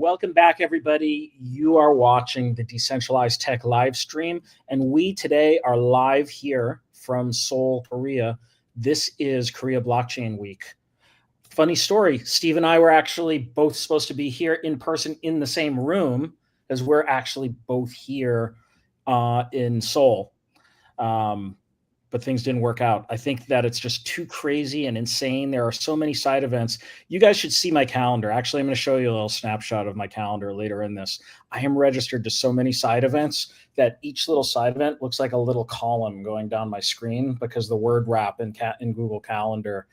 Welcome back, everybody. You are watching the Decentralized Tech live stream, and we today are live here from Seoul, Korea. This is Korea Blockchain Week. Funny story, Steve and I were actually both supposed to be here in person in the same room, as we're actually both here in Seoul. But things didn't work out. I think that it's just too crazy and insane. There are so many side events. You guys should see my calendar. Actually, I'm going to show you a little snapshot of my calendar later in this. I am registered to so many side events that each little side event looks like a little column going down my screen because the word wrap in Google Calendar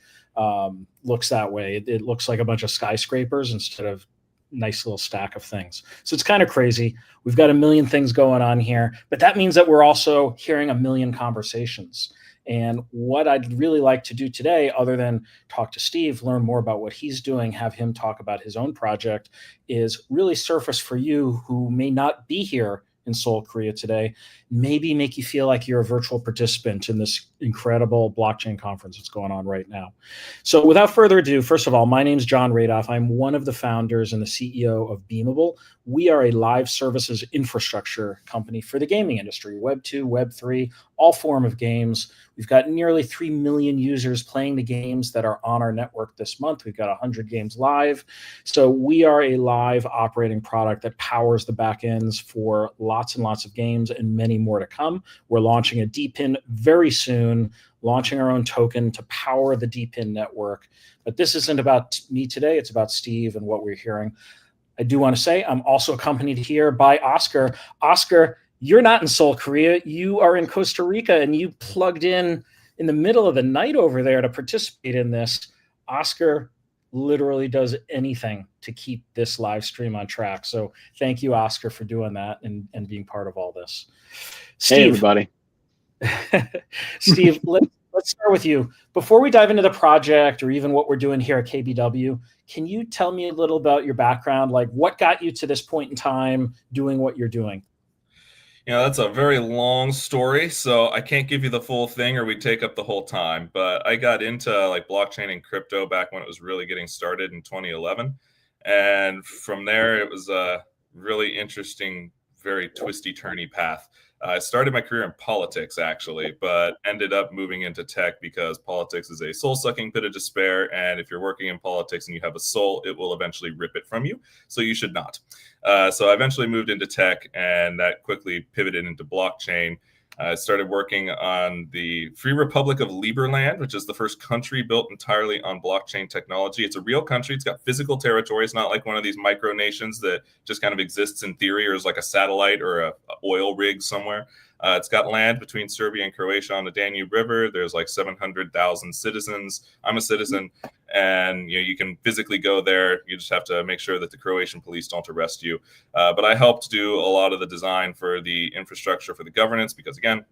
looks that way. It looks like a bunch of skyscrapers instead of nice little stack of things. So it's kind of crazy. We've got a million things going on here, but that means that we're also hearing a million conversations. And what I'd really like to do today, other than talk to Steve, learn more about what he's doing, have him talk about his own project, is really surface for you who may not be here in Seoul, Korea today, maybe make you feel like you're a virtual participant in this incredible blockchain conference that's going on right now. So without further ado, first of all, my name is Jon Radoff. I'm one of the founders and the CEO of Beamable. We are a live services infrastructure company for the gaming industry, Web 2, Web 3, all form of games. We've got nearly 3 million users playing the games that are on our network this month. We've got 100 games live. So we are a live operating product that powers the backends for lots and lots of games and many more to come. We're launching a DPIN very soon, launching our own token to power the DPIN network. But this isn't about me today. It's about Steve and what we're hearing. I do want to say I'm also accompanied here by Oscar. Oscar, you're not in Seoul, Korea. You are in Costa Rica, and you plugged in the middle of the night over there to participate in this. Oscar literally does anything to keep this live stream on track. So thank you, Oscar, for doing that and being part of all this. Steve, hey, everybody. Steve, let's start with you. Before we dive into the project or even what we're doing here at KBW, can you tell me a little about your background? Like, what got you to this point in time doing what you're doing? That's a very long story, so I can't give you the full thing or we'd take up the whole time. But I got into blockchain and crypto back when it was really getting started in 2011. And from there, it was a really interesting, very twisty, turny path. I started my career in politics, actually, but ended up moving into tech because politics is a soul-sucking pit of despair. And if you're working in politics and you have a soul, it will eventually rip it from you. So you should not. So I eventually moved into tech, and that quickly pivoted into blockchain. I started working on the Free Republic of Liberland, which is the first country built entirely on blockchain technology. It's a real country. It's got physical territory. It's not like one of these micronations that just kind of exists in theory or is like a satellite or a oil rig somewhere. It's got land between Serbia and Croatia on the Danube River. There's like 700,000 citizens. I'm a citizen, and you can physically go there. You just have to make sure that the Croatian police don't arrest you. But I helped do a lot of the design for the infrastructure for the governance because, again,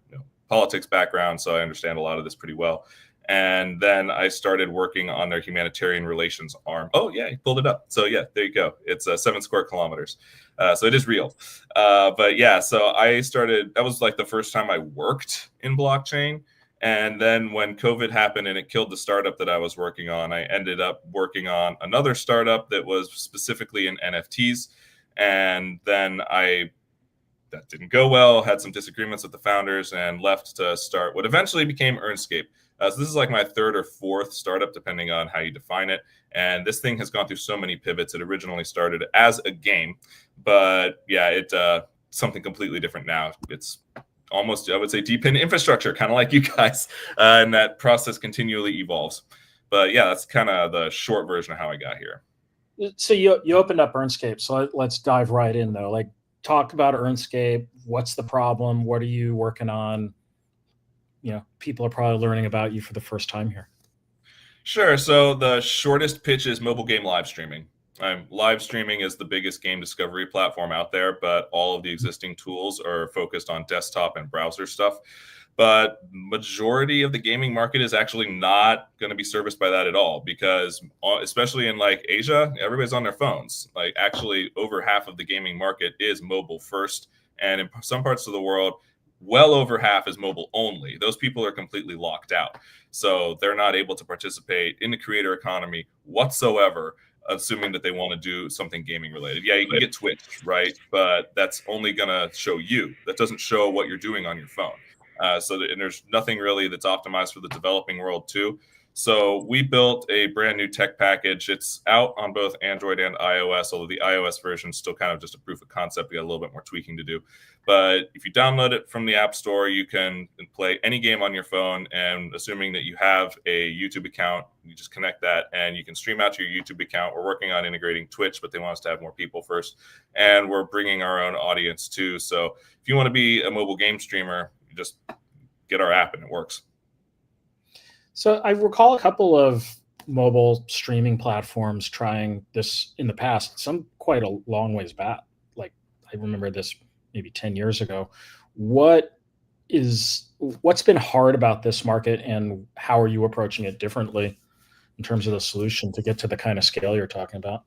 politics background, so I understand a lot of this pretty well. And then I started working on their humanitarian relations arm. Oh, yeah, he pulled it up. So, yeah, there you go. It's 7 square kilometers. So it is real. But, yeah, so I started, that was like the first time I worked in blockchain. And then when COVID happened and it killed the startup that I was working on, I ended up working on another startup that was specifically in NFTs. And then that didn't go well, had some disagreements with the founders, and left to start what eventually became Earnscape. So this is like my third or fourth startup, depending on how you define it. And this thing has gone through so many pivots. It originally started as a game, but yeah, it's something completely different now. It's almost, I would say, DPIN infrastructure, kind of like you guys, and that process continually evolves. But yeah, that's kind of the short version of how I got here. So you opened up Earnscape. So let's dive right in, though. Like, talk about Earnscape. What's the problem? What are you working on? People are probably learning about you for the first time here. Sure. So the shortest pitch is mobile game live streaming. Live streaming is the biggest game discovery platform out there, but all of the existing tools are focused on desktop and browser stuff. But majority of the gaming market is actually not going to be serviced by that at all, because especially in like Asia, everybody's on their phones. Like actually over half of the gaming market is mobile first. And in some parts of the world, well over half is mobile only. Those people are completely locked out. So they're not able to participate in the creator economy whatsoever assuming that they want to do something gaming related. Yeah, you can get Twitch, right? But that's only going to show you. That doesn't show what you're doing on your phone. And there's nothing really that's optimized for the developing world too. So we built a brand new tech package. It's out on both Android and iOS, although the iOS version is still kind of just a proof of concept. We got a little bit more tweaking to do. But if you download it from the App Store, you can play any game on your phone. And assuming that you have a YouTube account, you just connect that and you can stream out to your YouTube account. We're working on integrating Twitch, but they want us to have more people first. And we're bringing our own audience too. So if you want to be a mobile game streamer, you just get our app and it works. So I recall a couple of mobile streaming platforms trying this in the past, some quite a long ways back. Like I remember this maybe 10 years ago. What's been hard about this market, and how are you approaching it differently in terms of the solution to get to the kind of scale you're talking about?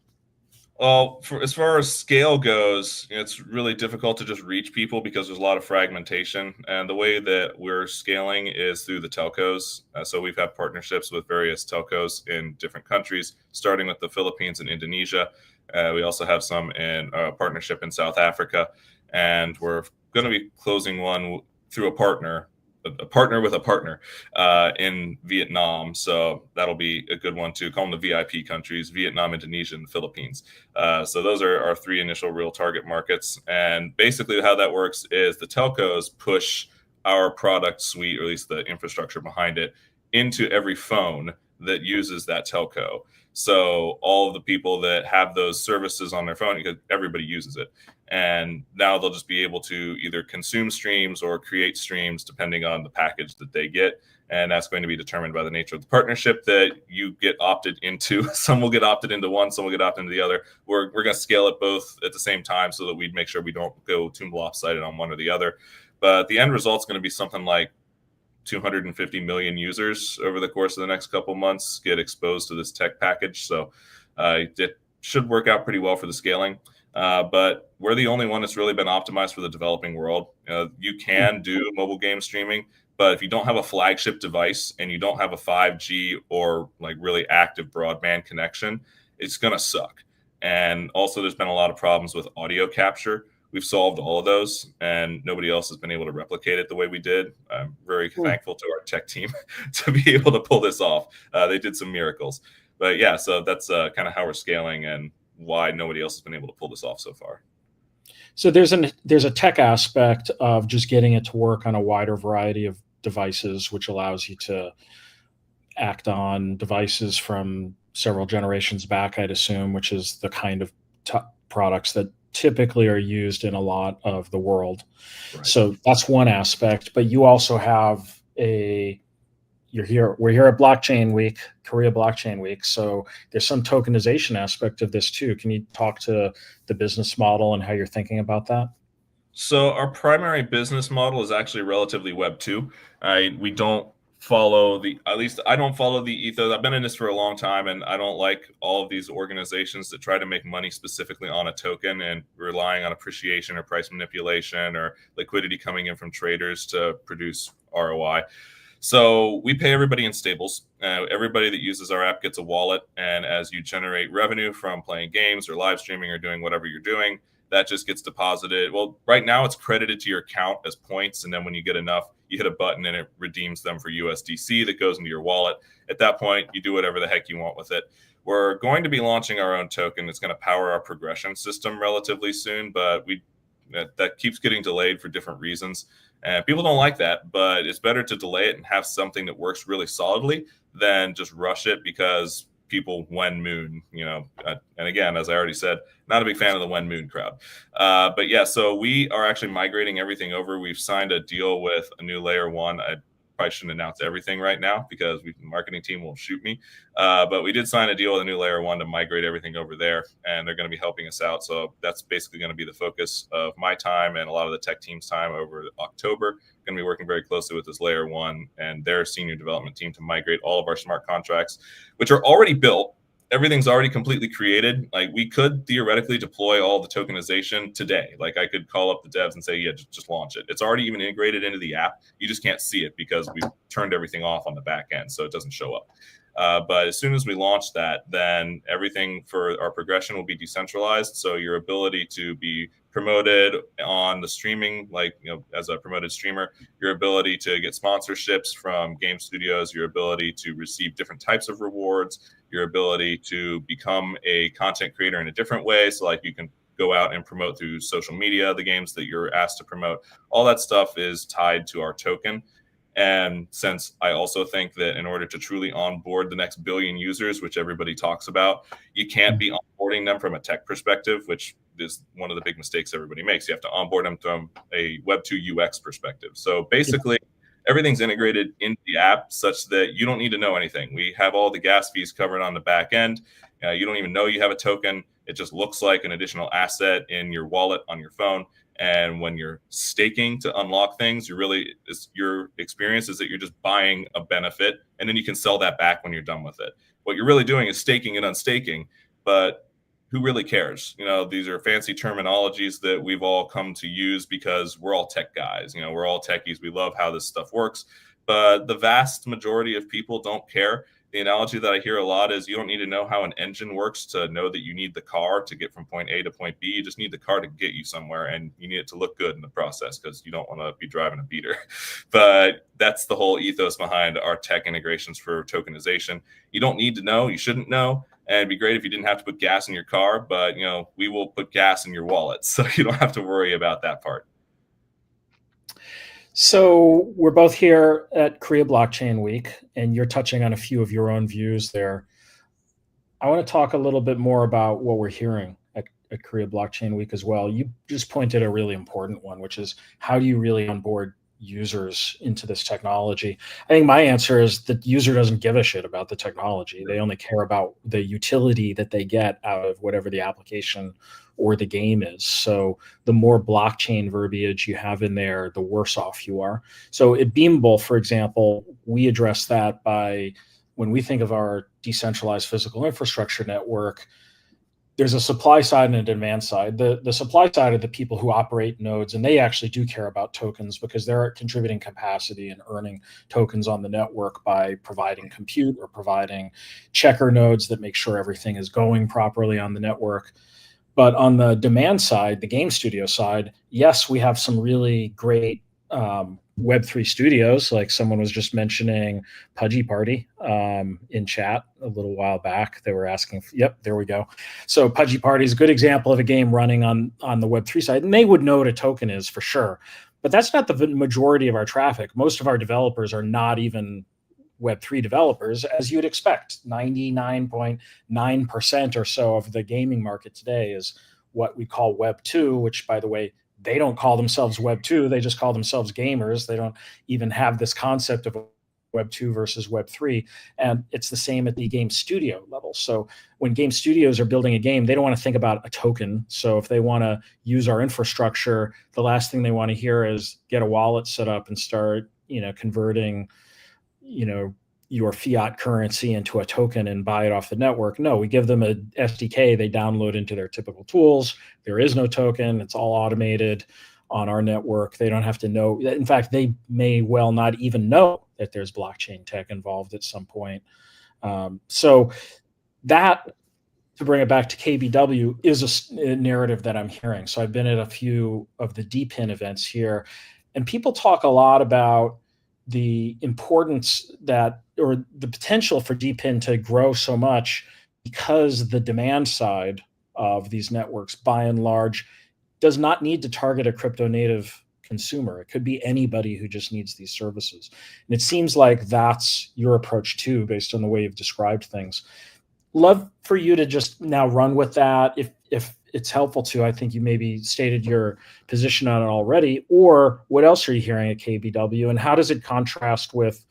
Well, as far as scale goes, it's really difficult to just reach people because there's a lot of fragmentation. And the way that we're scaling is through the telcos. So we've had partnerships with various telcos in different countries, starting with the Philippines and Indonesia. We also have some in a partnership in South Africa. And we're going to be closing one through a partner with a partner in Vietnam. So that'll be a good one too. Call them the VIP countries: Vietnam, Indonesia, and the Philippines. So those are our three initial real target markets. And basically how that works is the telcos push our product suite, or at least the infrastructure behind it, into every phone that uses that telco. So all of the people that have those services on their phone, because everybody uses it. And now they'll just be able to either consume streams or create streams depending on the package that they get. And that's going to be determined by the nature of the partnership that you get opted into. Some will get opted into one, some will get opted into the other. We're going to scale it both at the same time so that we make sure we don't go too lopsided on one or the other. But the end result is going to be something like 250 million users over the course of the next couple months get exposed to this tech package. So it should work out pretty well for the scaling. But we're the only one that's really been optimized for the developing world. You can do mobile game streaming, but if you don't have a flagship device and you don't have a 5G or like really active broadband connection, it's going to suck. And also there's been a lot of problems with audio capture. We've solved all of those, and nobody else has been able to replicate it the way we did. I'm very thankful to our tech team to be able to pull this off. They did some miracles. But yeah, so that's kind of how we're scaling and why nobody else has been able to pull this off so far. So there's a tech aspect of just getting it to work on a wider variety of devices, which allows you to act on devices from several generations back, I'd assume, which is the kind of products that typically are used in a lot of the world. Right. So that's one aspect, but you also have we're here at Blockchain Week, Korea Blockchain Week. So there's some tokenization aspect of this too. Can you talk to the business model and how you're thinking about that? So our primary business model is actually relatively Web 2. We don't follow at least I don't follow the ethos. I've been in this for a long time, and I don't like all of these organizations that try to make money specifically on a token and relying on appreciation or price manipulation or liquidity coming in from traders to produce ROI. So we pay everybody in stables. Everybody that uses our app gets a wallet, and as you generate revenue from playing games or live streaming or doing whatever you're doing, that just gets deposited. Well, right now it's credited to your account as points, and then when you get enough, you hit a button and it redeems them for USDC that goes into your wallet. At that point, you do whatever the heck you want with it. We're going to be launching our own token that's going to power our progression system relatively soon, but that keeps getting delayed for different reasons. And people don't like that, but it's better to delay it and have something that works really solidly than just rush it because people when moon, and again, as I already said, not a big fan of the when moon crowd. But yeah, so we are actually migrating everything over. We've signed a deal with a new layer one. I probably shouldn't announce everything right now because the marketing team will shoot me. But we did sign a deal with a new layer one to migrate everything over there, and they're going to be helping us out. So that's basically going to be the focus of my time and a lot of the tech team's time over October. Going to be working very closely with this layer one and their senior development team to migrate all of our smart contracts, which are already built. Everything's already completely created. Like we could theoretically deploy all the tokenization today. Like I could call up the devs and say, yeah, just launch it. It's already even integrated into the app. You just can't see it because we've turned everything off on the back end, so it doesn't show up. But as soon as we launch that, then everything for our progression will be decentralized. So your ability to be promoted on the streaming, like as a promoted streamer, your ability to get sponsorships from game studios, your ability to receive different types of rewards, your ability to become a content creator in a different way. So like you can go out and promote through social media the games that you're asked to promote. All that stuff is tied to our token. And since I also think that in order to truly onboard the next billion users, which everybody talks about, you can't be onboarding them from a tech perspective, which is one of the big mistakes everybody makes. You have to onboard them from a Web2 UX perspective. So basically, everything's integrated into the app such that you don't need to know anything. We have all the gas fees covered on the back end. You don't even know you have a token. It just looks like an additional asset in your wallet on your phone. And when you're staking to unlock things, your experience is that you're just buying a benefit, and then you can sell that back when you're done with it. What you're really doing is staking and unstaking, but who really cares? These are fancy terminologies that we've all come to use because we're all tech guys. We're all techies. We love how this stuff works, but the vast majority of people don't care. The analogy that I hear a lot is you don't need to know how an engine works to know that you need the car to get from point A to point B. You just need the car to get you somewhere, and you need it to look good in the process because you don't want to be driving a beater. But that's the whole ethos behind our tech integrations for tokenization. You don't need to know. You shouldn't know. And it'd be great if you didn't have to put gas in your car, but we will put gas in your wallet, so you don't have to worry about that part. So we're both here at Korea Blockchain Week, and you're touching on a few of your own views there. I want to talk a little bit more about what we're hearing at Korea Blockchain Week as well. You just pointed a really important one, which is how do you really onboard users into this technology? I think my answer is the user doesn't give a shit about the technology. They only care about the utility that they get out of whatever the application or the game is. So the more blockchain verbiage you have in there, the worse off you are. So at Beamable, for example, we address that by, when we think of our decentralized physical infrastructure network, there's a supply side and a demand side. The supply side are the people who operate nodes, and they actually do care about tokens because they're contributing capacity and earning tokens on the network by providing compute or providing checker nodes that make sure everything is going properly on the network. But on the demand side, the game studio side, yes, we have some really great Web3 studios. Like someone was just mentioning Pudgy Party in chat a little while back. They were asking, yep, there we go. So Pudgy Party is a good example of a game running on the Web3 side. And they would know what a token is for sure. But that's not the majority of our traffic. Most of our developers are not even Web3 developers, as you would expect. 99.9% or so of the gaming market today is what we call Web2, which, by the way, they don't call themselves Web2. They just call themselves gamers. They don't even have this concept of Web2 versus Web3. And it's the same at the game studio level. So when game studios are building a game, they don't want to think about a token. So if they want to use our infrastructure, the last thing they want to hear is get a wallet set up and start, converting your fiat currency into a token and buy it off the network. No, we give them a SDK they download into their typical tools. There is no token. It's all automated on our network. They don't have to know. In fact, they may well not even know that there's blockchain tech involved at some point. So that, to bring it back to KBW, is a narrative that I'm hearing. So I've been at a few of the DPIN events here, and people talk a lot about the importance or the potential for DPIN to grow so much because the demand side of these networks, by and large, does not need to target a crypto native consumer. It could be anybody who just needs these services. And it seems like that's your approach too, based on the way you've described things. Love for you to just now run with that. If it's helpful to, I think you maybe stated your position on it already, or what else are you hearing at KBW, and how does it contrast with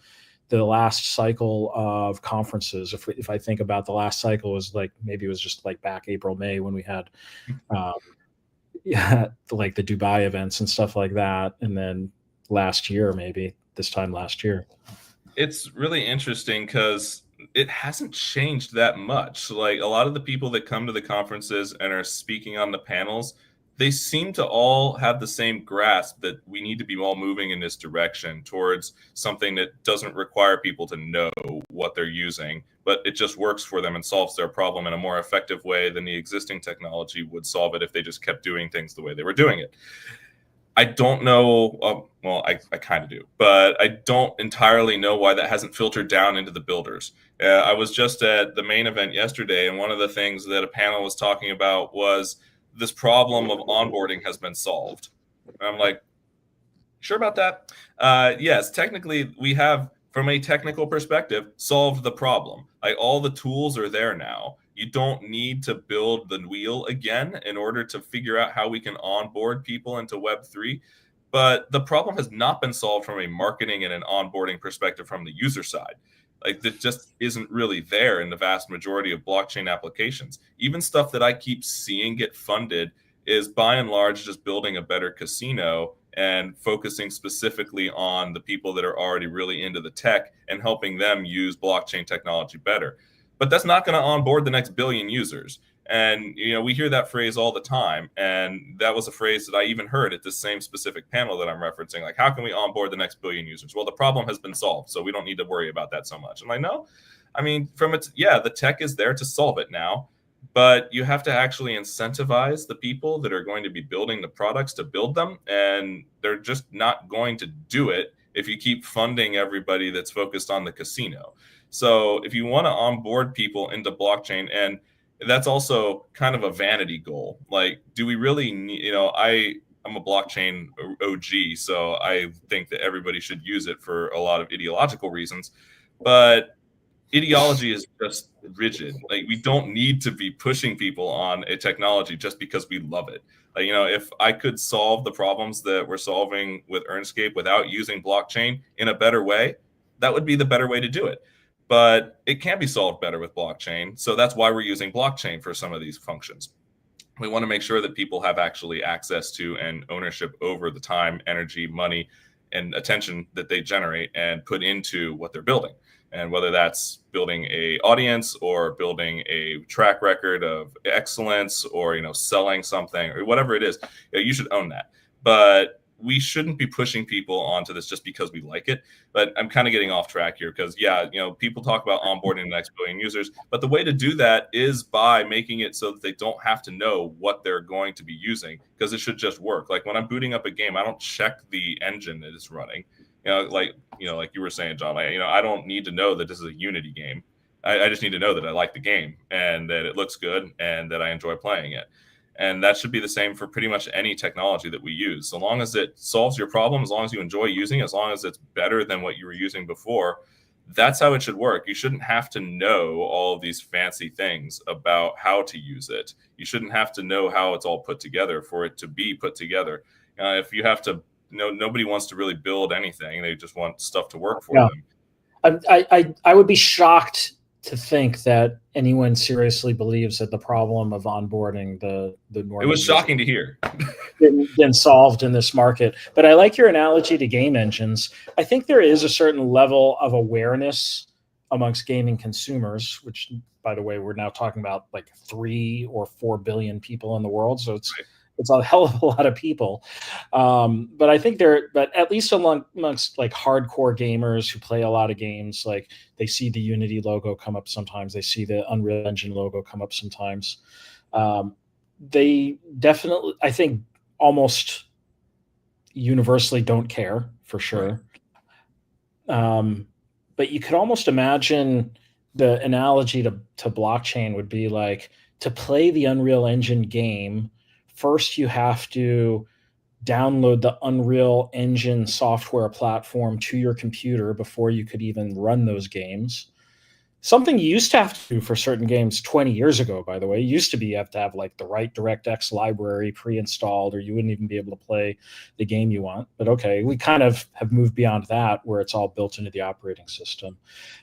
the last cycle of conferences? If I think about the last cycle, was like, maybe it was just like back April, May, when we had like the Dubai events and stuff like that. And then last year, maybe this time last year. It's really interesting because it hasn't changed that much. Like a lot of the people that come to the conferences and are speaking on the panels, they seem to all have the same grasp that we need to be all moving in this direction towards something that doesn't require people to know what they're using, but it just works for them and solves their problem in a more effective way than the existing technology would solve it if they just kept doing things the way they were doing it. I don't know. Well, I kind of do, but I don't entirely know why that hasn't filtered down into the builders. I was just at the main event yesterday, and one of the things that a panel was talking about was this problem of onboarding has been solved. And I'm like, sure about that? Yes, technically, we have, from a technical perspective, solved the problem. Like, all the tools are there now. You don't need to build the wheel again in order to figure out how we can onboard people into Web3. But the problem has not been solved from a marketing and an onboarding perspective from the user side. Like, that just isn't really there in the vast majority of blockchain applications. Even stuff that I keep seeing get funded is by and large just building a better casino and focusing specifically on the people that are already really into the tech and helping them use blockchain technology better. But that's not going to onboard the next billion users. And, we hear that phrase all the time. And that was a phrase that I even heard at this same specific panel that I'm referencing. Like, how can we onboard the next billion users? Well, the problem has been solved, so we don't need to worry about that so much. I'm like, no, I mean, the tech is there to solve it now, but you have to actually incentivize the people that are going to be building the products to build them. And they're just not going to do it if you keep funding everybody that's focused on the casino. So if you want to onboard people into blockchain, and that's also kind of a vanity goal. Like, do we really need, I'm a blockchain OG, so I think that everybody should use it for a lot of ideological reasons. But ideology is just rigid. Like, we don't need to be pushing people on a technology just because we love it. Like, if I could solve the problems that we're solving with Earnscape without using blockchain in a better way, that would be the better way to do it. But it can be solved better with blockchain. So that's why we're using blockchain for some of these functions. We want to make sure that people have actually access to and ownership over the time, energy, money, and attention that they generate and put into what they're building. And whether that's building a audience or building a track record of excellence or, selling something or whatever it is, you should own that. But we shouldn't be pushing people onto this just because we like it. But I'm kind of getting off track here because, people talk about onboarding the next billion users. But the way to do that is by making it so that they don't have to know what they're going to be using, because it should just work. Like, when I'm booting up a game, I don't check the engine that it's running. Like you were saying, John, I don't need to know that this is a Unity game. I just need to know that I like the game and that it looks good and that I enjoy playing it. And that should be the same for pretty much any technology that we use. So long as it solves your problem, as long as you enjoy using it, as long as it's better than what you were using before, that's how it should work. You shouldn't have to know all of these fancy things about how to use it. You shouldn't have to know how it's all put together for it to be put together. If you have to, nobody wants to really build anything. They just want stuff to work for them. I would be shocked to think that anyone seriously believes that the problem of onboarding the normal. It was shocking to hear. been solved in this market. But I like your analogy to game engines. I think there is a certain level of awareness amongst gaming consumers, which, by the way, we're now talking about like 3 or 4 billion people in the world. So it's a hell of a lot of people. But I think but at least amongst like hardcore gamers who play a lot of games, like they see the Unity logo come up sometimes. They see the Unreal Engine logo come up sometimes. They definitely, I think, almost universally don't care, for sure. Right. But you could almost imagine the analogy to blockchain would be like, to play the Unreal Engine game, first you have to download the Unreal Engine software platform to your computer before you could even run those games. Something you used to have to do for certain games 20 years ago, by the way. It used to be you have to have like the right DirectX library pre-installed, or you wouldn't even be able to play the game you want. But okay, we kind of have moved beyond that, where it's all built into the operating system.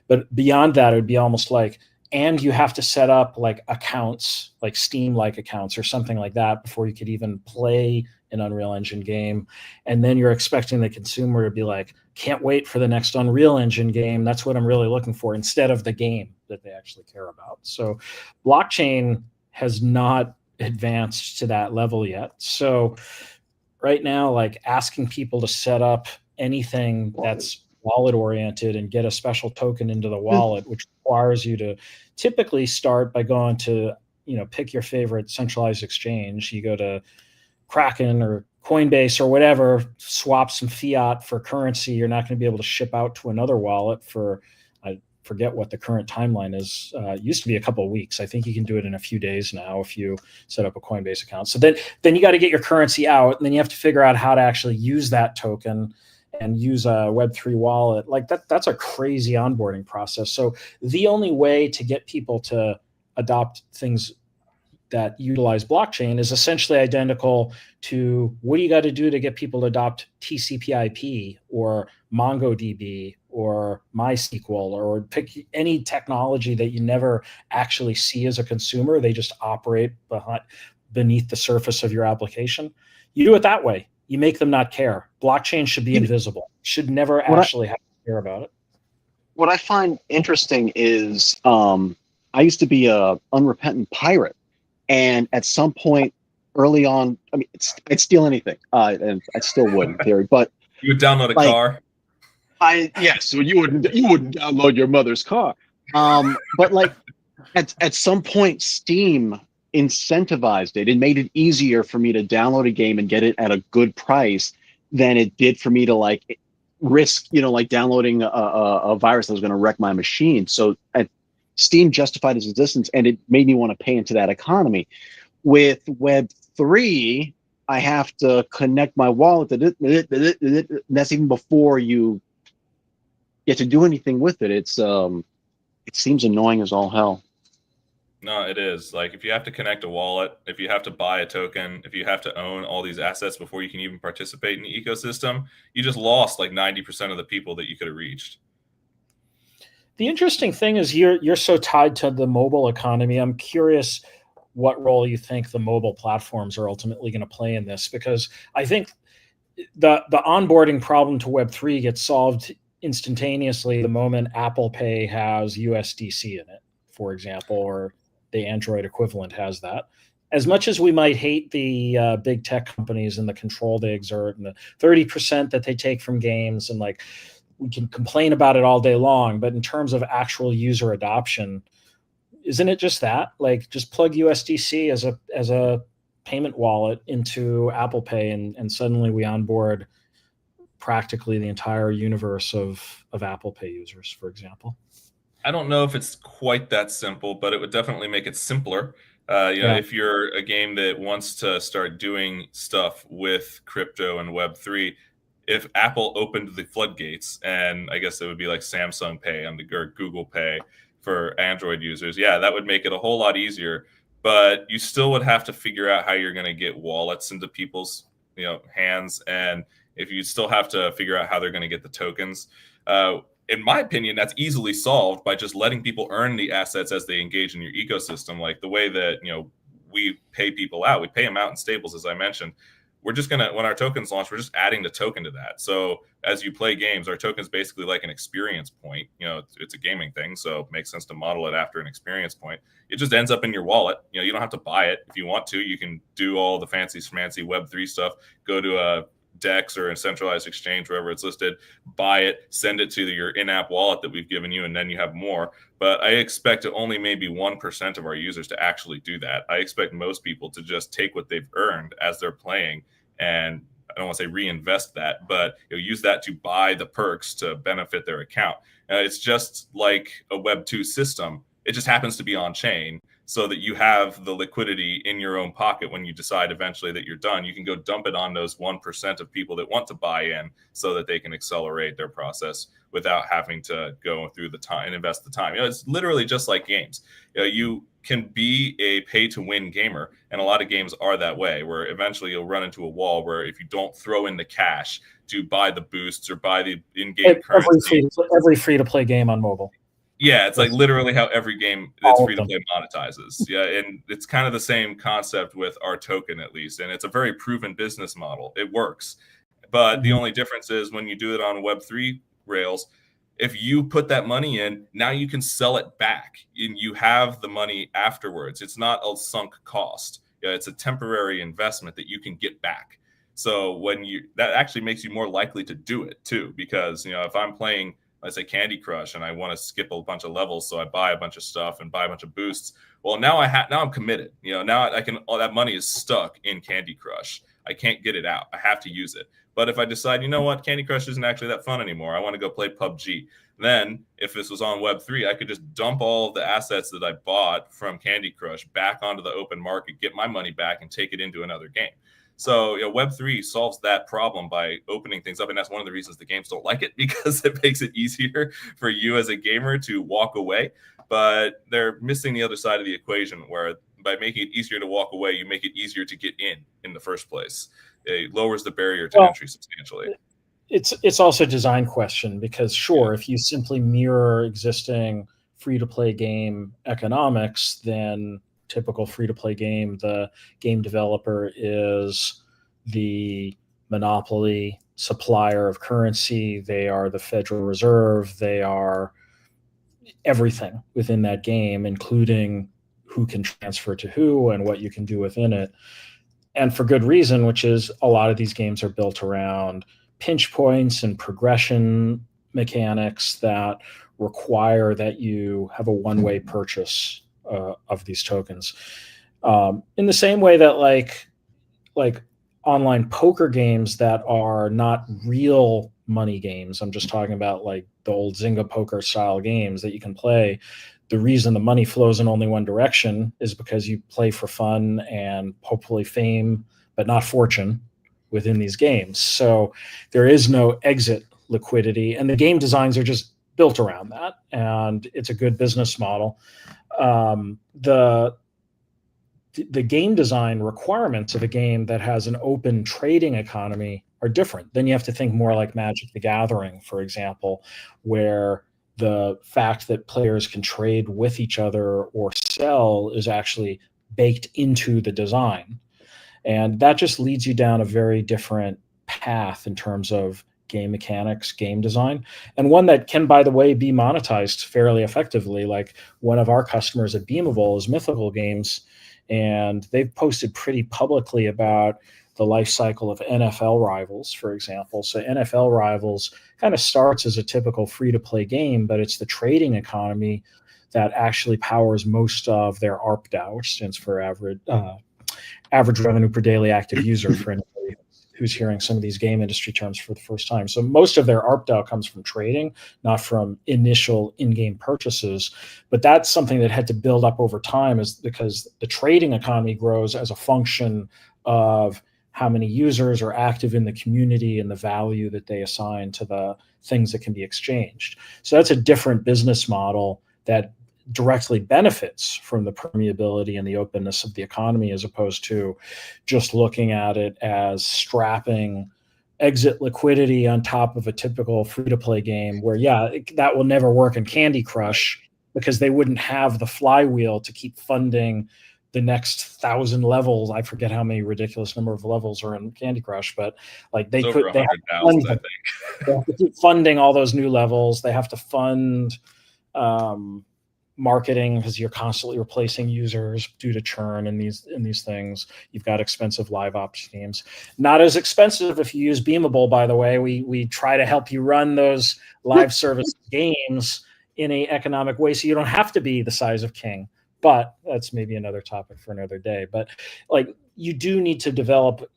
But beyond that, it would be almost like, and you have to set up like accounts, like Steam-like accounts or something like that, before you could even play an Unreal Engine game. And then you're expecting the consumer to be like, can't wait for the next Unreal Engine game. That's what I'm really looking for, instead of the game that they actually care about. So blockchain has not advanced to that level yet. So right now, like asking people to set up anything that's wallet oriented and get a special token into the wallet, which requires you to typically start by going to, pick your favorite centralized exchange. You go to Kraken or Coinbase or whatever, swap some fiat for currency. You're not going to be able to ship out to another wallet for, I forget what the current timeline is. It used to be a couple of weeks. I think you can do it in a few days now if you set up a Coinbase account. So then you got to get your currency out, and then you have to figure out how to actually use that token and use a Web3 wallet. Like that's a crazy onboarding process. So the only way to get people to adopt things that utilize blockchain is essentially identical to what do you got to do to get people to adopt TCP/IP or MongoDB or MySQL, or pick any technology that you never actually see as a consumer. They just operate beneath the surface of your application. You do it that way. You make them not care. Blockchain should be invisible. Should never actually have to care about it. What I find interesting is I used to be a unrepentant pirate. And at some point early on, I mean, I'd steal anything, and I still would in theory. But you would download a car. Yes, so you wouldn't download your mother's car. But like at some point, Steam incentivized it and made it easier for me to download a game and get it at a good price than it did for me to like risk, like downloading a virus that was going to wreck my machine. So Steam justified its existence, and it made me want to pay into that economy. With Web3, I have to connect my wallet. That's even before you get to do anything with it. It seems annoying as all hell. No, it is. Like if you have to connect a wallet, if you have to buy a token, if you have to own all these assets before you can even participate in the ecosystem, you just lost like 90% of the people that you could have reached. The interesting thing is you're so tied to the mobile economy. I'm curious what role you think the mobile platforms are ultimately going to play in this, because I think the onboarding problem to Web3 gets solved instantaneously the moment Apple Pay has USDC in it, for example, or the Android equivalent has that. As much as we might hate the big tech companies and the control they exert and the 30% that they take from games, and like, we can complain about it all day long, but in terms of actual user adoption, isn't it just that? Like, just plug USDC as a payment wallet into Apple Pay, and suddenly we onboard practically the entire universe of Apple Pay users, for example. I don't know if it's quite that simple, but it would definitely make it simpler. If you're a game that wants to start doing stuff with crypto and Web3, if Apple opened the floodgates, and I guess it would be like Samsung Pay or Google Pay for Android users, that would make it a whole lot easier. But you still would have to figure out how you're going to get wallets into people's hands, and if you still have to figure out how they're going to get the tokens. In my opinion, that's easily solved by just letting people earn the assets as they engage in your ecosystem, like the way that we pay people out. We pay them out in stables, as I mentioned. We're just going to, when our tokens launch, we're just adding the token to that. So as you play games, our token is basically like an experience point. It's a gaming thing, so it makes sense to model it after an experience point. It just ends up in your wallet. You don't have to buy it. If you want to, you can do all the fancy schmancy Web3 stuff, go to a DEX or a centralized exchange, wherever it's listed, buy it, send it to your in-app wallet that we've given you, and then you have more. But I expect only maybe 1% of our users to actually do that. I expect most people to just take what they've earned as they're playing, and I don't want to say reinvest that, but use that to buy the perks to benefit their account. It's just like a Web2 system. It just happens to be on chain, so that you have the liquidity in your own pocket when you decide eventually that you're done. You can go dump it on those 1% of people that want to buy in, so that they can accelerate their process without having to go through the time and invest the time. It's literally just like games. You can be a pay-to-win gamer, and a lot of games are that way, where eventually you'll run into a wall where if you don't throw in the cash to buy the boosts or buy the in-game currency. Every free-to-play game on mobile. Yeah, it's like literally how every game that's free to play monetizes. Yeah, and it's kind of the same concept with our token, at least. And it's a very proven business model. It works. But the only difference is when you do it on Web3 rails, if you put that money in, now you can sell it back and you have the money afterwards. It's not a sunk cost. it's a temporary investment that you can get back. So that actually makes you more likely to do it too, because if I'm playing, let's say, Candy Crush, and I want to skip a bunch of levels, so I buy a bunch of stuff and buy a bunch of boosts. Well, now I'm committed. Now all that money is stuck in Candy Crush. I can't get it out. I have to use it. But if I decide, Candy Crush isn't actually that fun anymore, I want to go play PUBG. Then, if this was on Web3, I could just dump all of the assets that I bought from Candy Crush back onto the open market, get my money back, and take it into another game. So Web3 solves that problem by opening things up. And that's one of the reasons the games don't like it, because it makes it easier for you as a gamer to walk away. But they're missing the other side of the equation, where by making it easier to walk away, you make it easier to get in the first place. It lowers the barrier to entry substantially. It's also a design question, because sure, if you simply mirror existing free-to-play game economics, then typical free-to-play game, the game developer is the monopoly supplier of currency. They are the Federal Reserve. They are everything within that game, including who can transfer to who and what you can do within it. And for good reason, which is a lot of these games are built around pinch points and progression mechanics that require that you have a one-way purchase of these tokens. In the same way that like online poker games that are not real money games, I'm just talking about like the old Zynga poker style games that you can play. The reason the money flows in only one direction is because you play for fun and hopefully fame, but not fortune, within these games. So there is no exit liquidity, and the game designs are just built around that, and it's a good business model. The game design requirements of a game that has an open trading economy are different. Then you have to think more like Magic the Gathering, for example, where the fact that players can trade with each other or sell is actually baked into the design. And that just leads you down a very different path in terms of game mechanics, game design, and one that can, by the way, be monetized fairly effectively. Like one of our customers at Beamable is Mythical Games, and they've posted pretty publicly about the life cycle of NFL Rivals, for example. So NFL Rivals kind of starts as a typical free-to-play game, but it's the trading economy that actually powers most of their ARPDAU, which stands for average revenue per daily active user, for anybody who's hearing some of these game industry terms for the first time. So most of their ARPDAU comes from trading, not from initial in-game purchases. But that's something that had to build up over time, is because the trading economy grows as a function of how many users are active in the community and the value that they assign to the things that can be exchanged. So that's a different business model that directly benefits from the permeability and the openness of the economy, as opposed to just looking at it as strapping exit liquidity on top of a typical free-to-play game where, that will never work in Candy Crush because they wouldn't have the flywheel to keep funding the next 1,000 levels. I forget how many ridiculous number of levels are in Candy Crush, but like they have to keep funding all those new levels. They have to fund marketing because you're constantly replacing users due to churn in these things. You've got expensive live ops teams. Not as expensive if you use Beamable, by the way. We try to help you run those live service games in a economic way, so you don't have to be the size of King. But that's maybe another topic for another day. But like, you do need to develop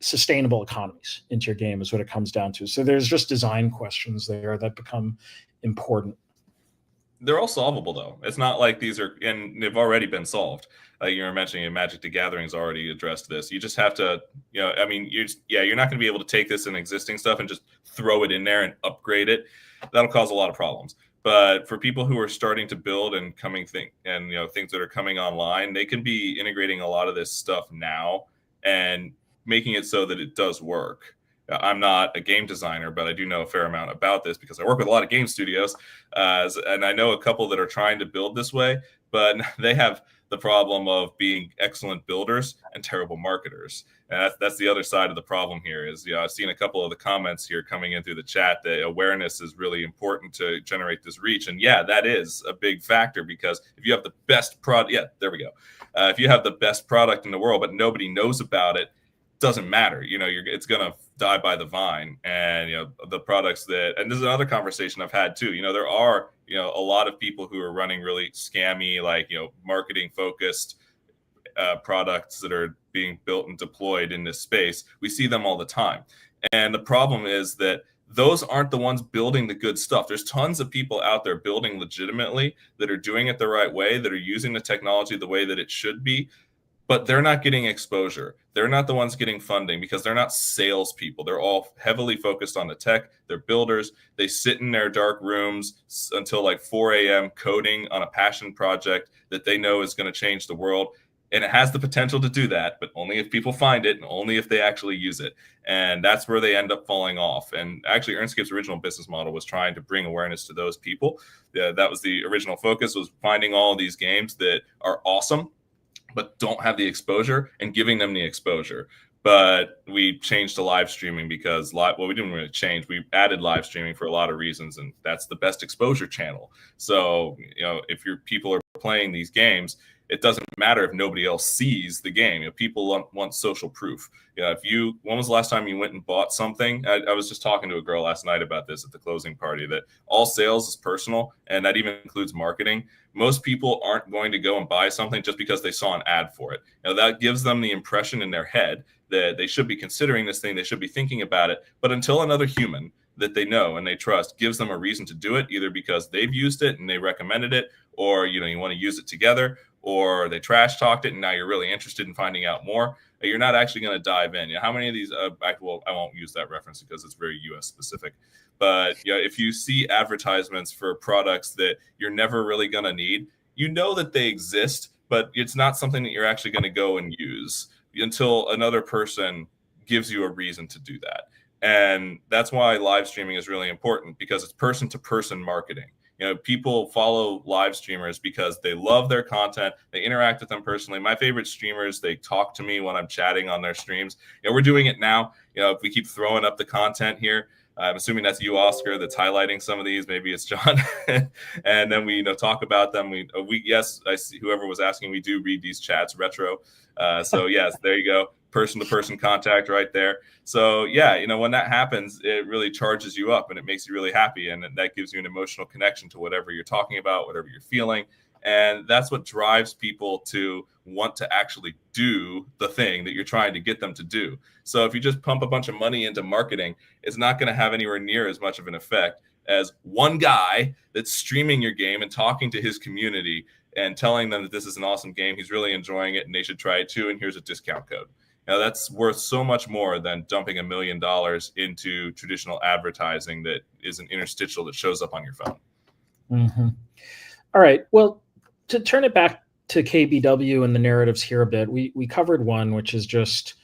sustainable economies into your game is what it comes down to. So there's just design questions there that become important. They're all solvable, though. It's not like these are, and they've already been solved. Like you were mentioning, Magic the Gathering's already addressed this. You just have to, you're not going to be able to take this and existing stuff and just throw it in there and upgrade it. That'll cause a lot of problems. But for people who are starting to build and things that are coming online, they can be integrating a lot of this stuff now and making it so that it does work. I'm not a game designer, but I do know a fair amount about this because I work with a lot of game studios, and I know a couple that are trying to build this way, but they have the problem of being excellent builders and terrible marketers. And that's the other side of the problem here is, I've seen a couple of the comments here coming in through the chat that awareness is really important to generate this reach. And yeah, that is a big factor, because if you have the best product, if you have the best product in the world, but nobody knows about it, doesn't matter. It's going to die by the vine. And, the products and this is another conversation I've had too, there are, a lot of people who are running really scammy, like, marketing focused products that are being built and deployed in this space. We see them all the time. And the problem is that those aren't the ones building the good stuff. There's tons of people out there building legitimately that are doing it the right way, that are using the technology the way that it should be, but they're not getting exposure. They're not the ones getting funding because they're not salespeople. They're all heavily focused on the tech. They're builders. They sit in their dark rooms until like 4 a.m. coding on a passion project that they know is going to change the world. And it has the potential to do that, but only if people find it and only if they actually use it. And that's where they end up falling off. And actually, Earnscape's original business model was trying to bring awareness to those people. That was the original focus, was finding all of these games that are awesome, but don't have the exposure, and giving them the exposure. But we changed to live streaming because we didn't really change. We added live streaming for a lot of reasons, and that's the best exposure channel. So, if your people are playing these games, it doesn't matter if nobody else sees the game. People want social proof. When was the last time you went and bought something? I was just talking to a girl last night about this at the closing party, that all sales is personal, and that even includes marketing. Most people aren't going to go and buy something just because they saw an ad for it. That gives them the impression in their head that they should be considering this thing, they should be thinking about it. But until another human that they know and they trust gives them a reason to do it, either because they've used it and they recommended it, or you want to use it together, or they trash talked it and now you're really interested in finding out more, you're not actually going to dive in. How many of these, I won't use that reference because it's very US specific, but if you see advertisements for products that you're never really going to need, that they exist, but it's not something that you're actually going to go and use until another person gives you a reason to do that. And that's why live streaming is really important, because it's person to person marketing. People follow live streamers because they love their content. They interact with them personally. My favorite streamers, they talk to me when I'm chatting on their streams. We're doing it now. If we keep throwing up the content here, I'm assuming that's you, Oscar, that's highlighting some of these. Maybe it's John. And then we talk about them. Yes, I see whoever was asking, we do read these chats retro. So yes, there you go. Person to person contact right there. So yeah, when that happens, it really charges you up and it makes you really happy. And that gives you an emotional connection to whatever you're talking about, whatever you're feeling. And that's what drives people to want to actually do the thing that you're trying to get them to do. So if you just pump a bunch of money into marketing, it's not going to have anywhere near as much of an effect as one guy that's streaming your game and talking to his community and telling them that this is an awesome game, he's really enjoying it, and they should try it too, and here's a discount code. That's worth so much more than dumping $1 million into traditional advertising that is an interstitial that shows up on your phone. Mm-hmm. All right. Well, to turn it back to KBW and the narratives here a bit, we covered one, which is just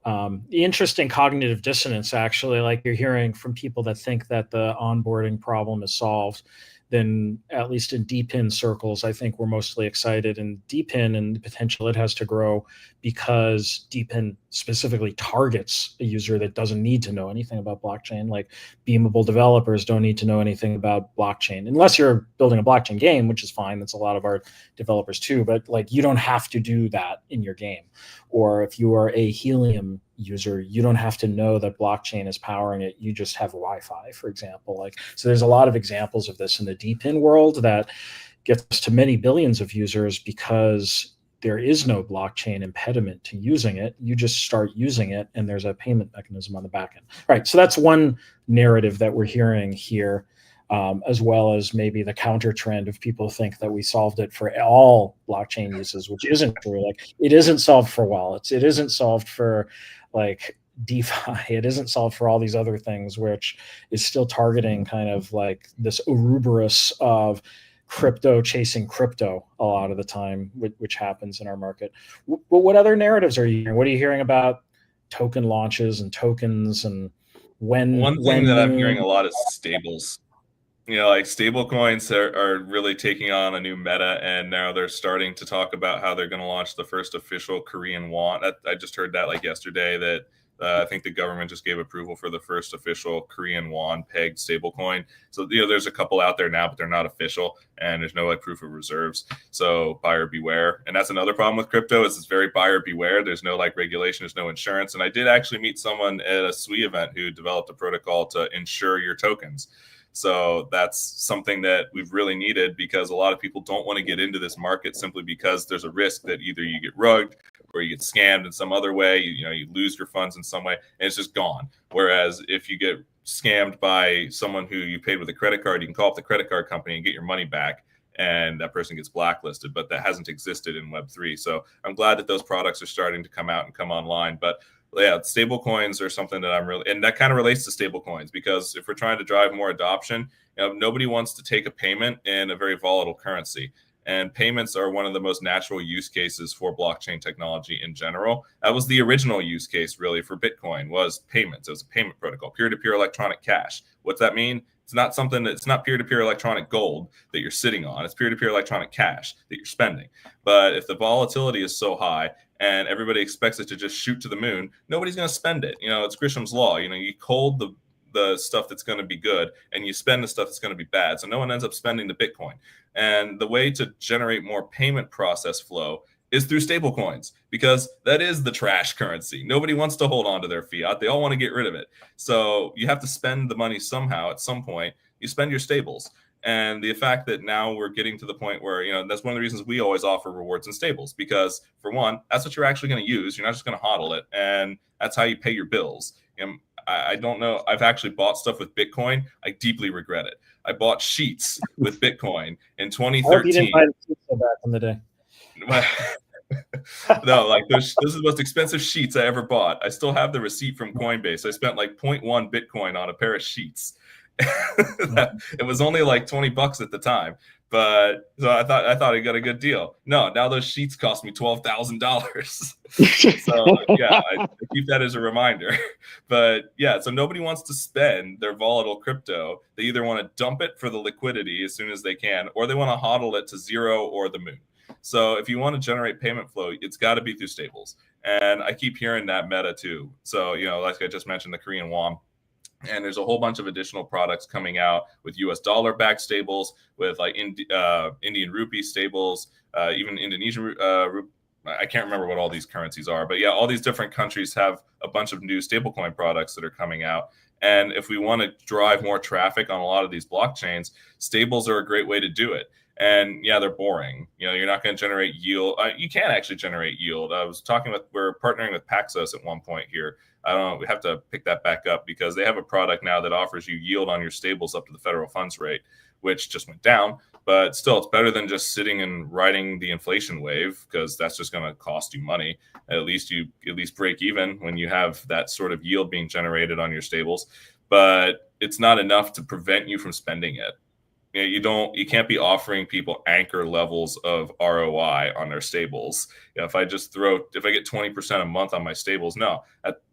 the interesting cognitive dissonance, actually, like you're hearing from people that think that the onboarding problem is solved. Then at least in DPIN circles, I think we're mostly excited in DPIN and the potential it has to grow, because DPIN specifically targets a user that doesn't need to know anything about blockchain. Like Beamable developers don't need to know anything about blockchain, unless you're building a blockchain game, which is fine. That's a lot of our developers too, but like you don't have to do that in your game. Or if you are a Helium user, you don't have to know that blockchain is powering it. You just have Wi-Fi, for example. So there's a lot of examples of this in the DPIN world that gets to many billions of users because there is no blockchain impediment to using it. You just start using it and there's a payment mechanism on the back end. All right, so that's one narrative that we're hearing here, as well as maybe the counter trend of people think that we solved it for all blockchain uses, which isn't true. Like it isn't solved for wallets. It isn't solved for like DeFi. It isn't solved for all these other things, which is still targeting kind of like this Ouroboros of crypto chasing crypto a lot of the time, which happens in our market. But what other narratives are you hearing? What are you hearing about token launches and tokens, and when? One thing that I'm hearing a lot is stables. Like stable coins are really taking on a new meta, and now they're starting to talk about how they're going to launch the first official Korean won. I just heard that like yesterday that I think the government just gave approval for the first official Korean won pegged stablecoin. So there's a couple out there now, but they're not official, and there's no like proof of reserves. So buyer beware. And that's another problem with crypto is it's very buyer beware. There's no like regulation, there's no insurance. And I did actually meet someone at a SWE event who developed a protocol to insure your tokens. So that's something that we've really needed because a lot of people don't want to get into this market simply because there's a risk that either you get rugged or you get scammed in some other way, you lose your funds in some way, and it's just gone. Whereas if you get scammed by someone who you paid with a credit card, you can call up the credit card company and get your money back, and that person gets blacklisted. But that hasn't existed in Web3. So I'm glad that those products are starting to come out and come online. But yeah, stable coins are something that I'm really, and that kind of relates to stable coins because if we're trying to drive more adoption, nobody wants to take a payment in a very volatile currency. And payments are one of the most natural use cases for blockchain technology in general. That was the original use case really for Bitcoin was payments. It was a payment protocol, peer-to-peer electronic cash. What's that mean? It's not peer-to-peer electronic gold that you're sitting on. It's peer-to-peer electronic cash that you're spending. But if the volatility is so high and everybody expects it to just shoot to the moon, nobody's going to spend it. It's Grisham's law. You hold the stuff that's going to be good and you spend the stuff that's going to be bad. So no one ends up spending the Bitcoin. And the way to generate more payment process flow is through stable coins because that is the trash currency. Nobody wants to hold on to their fiat. They all want to get rid of it. So you have to spend the money somehow at some point. You spend your stables. And the fact that now we're getting to the point where, that's one of the reasons we always offer rewards and stables because for one, that's what you're actually going to use. You're not just going to hodl it. And that's how you pay your bills. I don't know. I've actually bought stuff with Bitcoin. I deeply regret it. I bought sheets with Bitcoin in 2013. I hope you didn't buy the pizza back in the day. No, like this is the most expensive sheets I ever bought. I still have the receipt from Coinbase. I spent like 0.1 Bitcoin on a pair of sheets. It was only like $20 at the time, but so I thought I got a good deal. No, now those sheets cost me $12,000. So yeah, I keep that as a reminder. But yeah, so nobody wants to spend their volatile crypto. They either want to dump it for the liquidity as soon as they can, or they want to hodl it to zero or the moon. So if you want to generate payment flow, it's got to be through stables. And I keep hearing that meta too. So like I just mentioned, the Korean won. And there's a whole bunch of additional products coming out with US dollar backed stables, with like Indian rupee stables, even Indonesian rupee. I can't remember what all these currencies are, but yeah, all these different countries have a bunch of new stablecoin products that are coming out. And if we want to drive more traffic on a lot of these blockchains, stables are a great way to do it. And yeah, they're boring. You're not going to generate yield. You can actually generate yield. We're partnering with Paxos at one point here. I don't know. We have to pick that back up because they have a product now that offers you yield on your stables up to the federal funds rate, which just went down. But still, it's better than just sitting and riding the inflation wave because that's just going to cost you money. At least break even when you have that sort of yield being generated on your stables. But it's not enough to prevent you from spending it. You can't be offering people anchor levels of ROI on their stables. If I get 20% a month on my stables, no,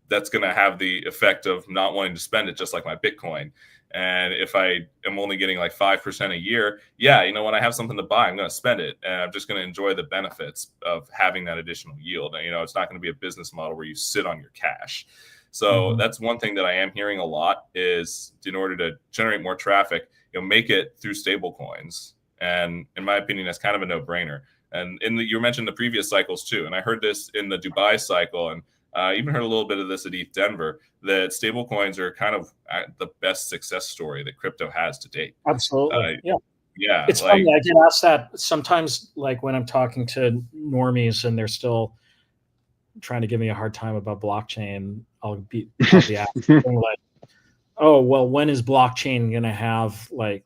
that's going to have the effect of not wanting to spend it, just like my Bitcoin. And if I am only getting like 5% a year, when I have something to buy, I'm going to spend it, and I'm just going to enjoy the benefits of having that additional yield. It's not going to be a business model where you sit on your cash. So that's one thing that I am hearing a lot is in order to generate more traffic, make it through stable coins. And in my opinion, that's kind of a no-brainer. And you mentioned the previous cycles too. And I heard this in the Dubai cycle, and even heard a little bit of this at ETH Denver, that stable coins are kind of the best success story that crypto has to date. Absolutely. Yeah. It's funny. I get asked that sometimes, like when I'm talking to normies and they're still trying to give me a hard time about blockchain. I'll be asking like, oh, well, when is blockchain going to have like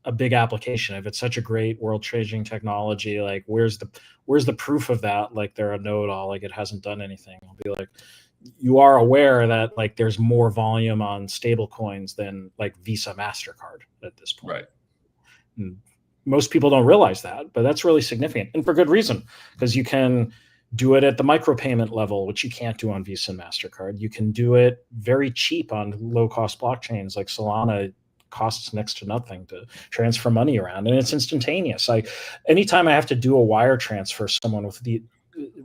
a big application? If it's such a great world changing technology, like where's the proof of that? Like they're a know-it-all, like it hasn't done anything. I'll be like, you are aware that like there's more volume on stable coins than like Visa, MasterCard at this point. Right. And most people don't realize that, but that's really significant, and for good reason, because you can do it at the micropayment level, which you can't do on Visa and MasterCard. You can do it very cheap on low-cost blockchains like Solana costs next to nothing to transfer money around, and it's instantaneous. Anytime I have to do a wire transfer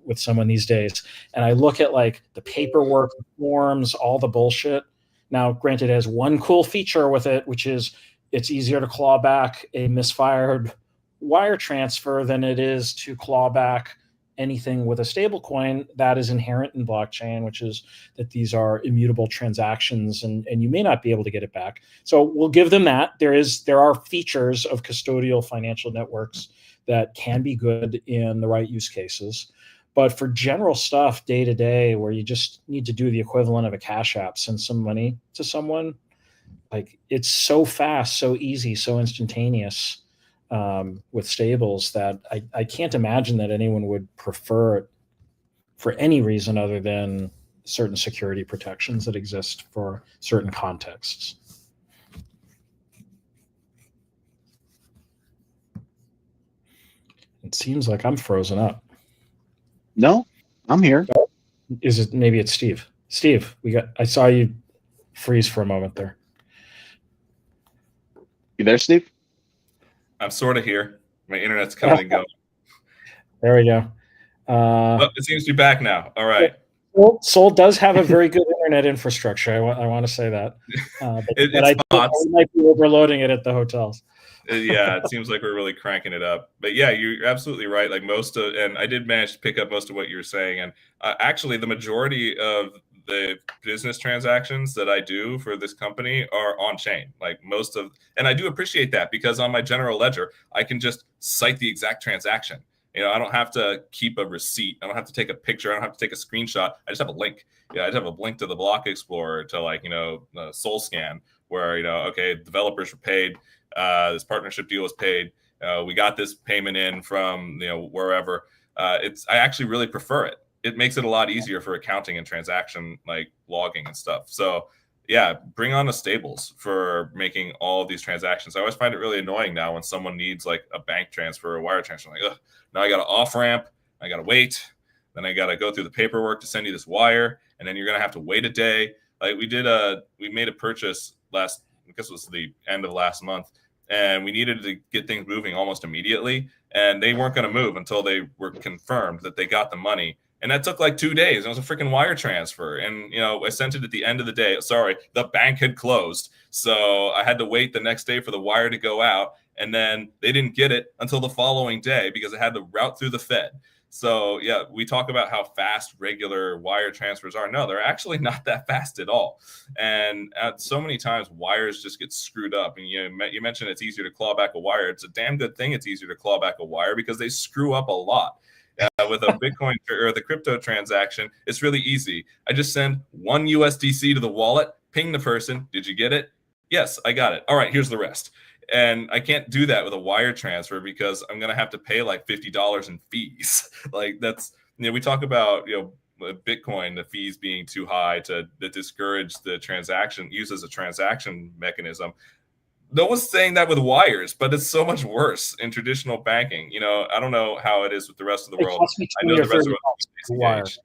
with someone these days, and I look at like the paperwork, forms, all the bullshit. Now, granted, it has one cool feature with it, which is it's easier to claw back a misfired wire transfer than it is to claw back anything with a stable coin that is inherent in blockchain, which is that these are immutable transactions, and you may not be able to get it back. So we'll give them that. There are features of custodial financial networks that can be good in the right use cases. But for general stuff day to day, where you just need to do the equivalent of a Cash App, send some money to someone, like it's so fast, so easy, so instantaneous with stables that I can't imagine that anyone would prefer it for any reason other than certain security protections that exist for certain contexts. It seems like I'm frozen up. No, I'm here. Is it? Maybe it's Steve. Steve, I saw you freeze for a moment there. You there, Steve? I'm sort of here. My internet's coming and going. There we go. It seems to be back now. All right. Sol does have a very good internet infrastructure. I want to say that. But I might be overloading it at the hotels. Yeah, it seems like we're really cranking it up. But yeah, you're absolutely right. Like and I did manage to pick up most of what you're saying. And actually, the majority of the business transactions that I do for this company are on chain. Like and I do appreciate that, because on my general ledger, I can just cite the exact transaction. I don't have to keep a receipt. I don't have to take a picture. I don't have to take a screenshot. I just have a link. I just have a link to the Block Explorer to Soul Scan, where, okay, developers were paid. This partnership deal was paid. We got this payment in from, wherever. I actually really prefer it. It makes it a lot easier for accounting and transaction logging and stuff. So yeah, bring on the stables for making all of these transactions. I always find it really annoying now when someone needs like a bank transfer or a wire transfer. I'm like, ugh, now I got to off ramp. I got to wait. Then I got to go through the paperwork to send you this wire. And then you're going to have to wait a day. Like we made a purchase I guess it was the end of last month, and we needed to get things moving almost immediately. And they weren't going to move until they were confirmed that they got the money. And that took like 2 days. It was a freaking wire transfer. And, I sent it at the end of the day. Sorry, the bank had closed. So I had to wait the next day for the wire to go out. And then they didn't get it until the following day because it had to route through the Fed. So yeah, we talk about how fast regular wire transfers are. No, they're actually not that fast at all. And so many times wires just get screwed up. And you mentioned it's easier to claw back a wire. It's a damn good thing it's easier to claw back a wire, because they screw up a lot. With a Bitcoin or the crypto transaction, it's really easy. I just send one USDC to the wallet, ping the person. Did you get it? Yes, I got it. All right, here's the rest. And I can't do that with a wire transfer because I'm going to have to pay like $50 in fees. Like that's, we talk about, Bitcoin, the fees being too high that discourage the transaction, use as a transaction mechanism. No one's saying that with wires, but it's so much worse in traditional banking. I don't know how it is with the rest of the world. I know the rest of the world.